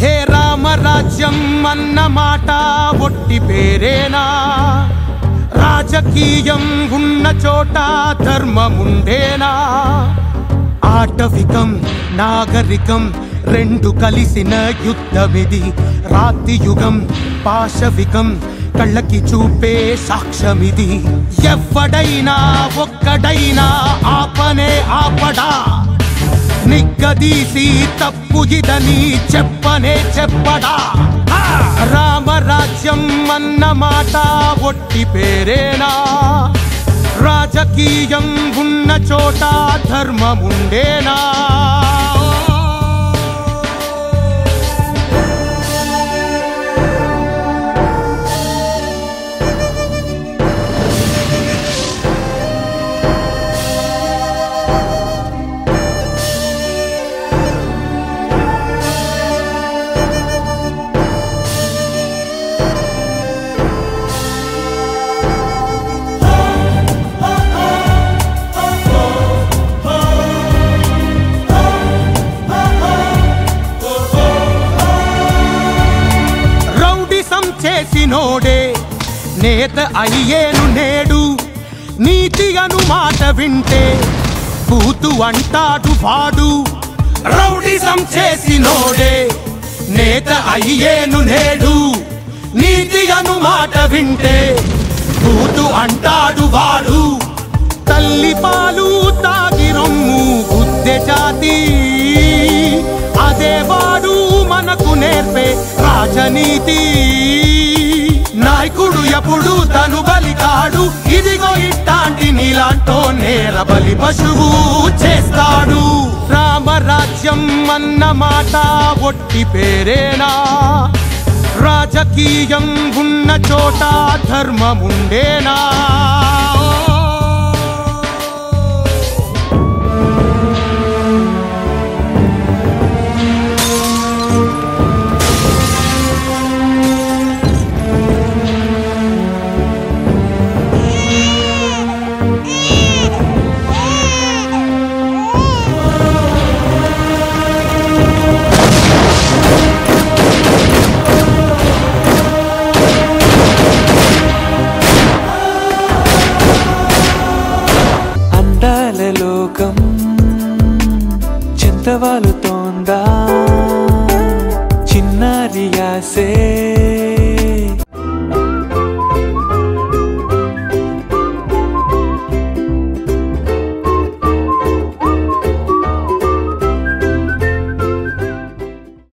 హే రామరాజ్యం అన్న మాట ఒట్టి పేరేనా? రాజకీయం ఉన్న చోట ధర్మముండేనా? ఆటవికం నాగరికం రెండు కలిసిన యుద్ధమిది. రాతియుగం పాశవికం కళ్ళకి చూపే సాక్ష్యమిది. ఎవ్వడైనా ఒక్కడైనా ఆపనే ఆపడా, నిగ్గదీసి తప్పు ఇదని చెప్పనే చెప్పడా? రామరాజ్యం అన్న మాట ఒట్టి పేరేనా? రాజకీయం ఉన్న చోట ధర్మముండేనా? చేసినోడే నేత అయ్యేను నేడు. నీతి అను మాట వింటే బూతు అంటాడు వాడు. రౌడిజం చేసినోడే నేత అయ్యేను నేడు. నీతి అను మాట వింటే బూతు అంటాడు వాడు. తల్లి పాలు తాగి రొమ్ము గుద్దె జాతి, అదే వాడు మనకు నేర్పే రాజనీతి. నాయకుడు ఎప్పుడు తను బలి కాడు, ఇదిగో ఇట్టాంటి నీలాంటో నేర బలి పశువు చేస్తాడు. రామరాజ్యం అన్న మాట ఒట్టి పేరేనా? రాజకీయం ఉన్న చోట ధర్మముండేనా? లోకం చింతవాలుతోందా? చిన్నారి ఆసే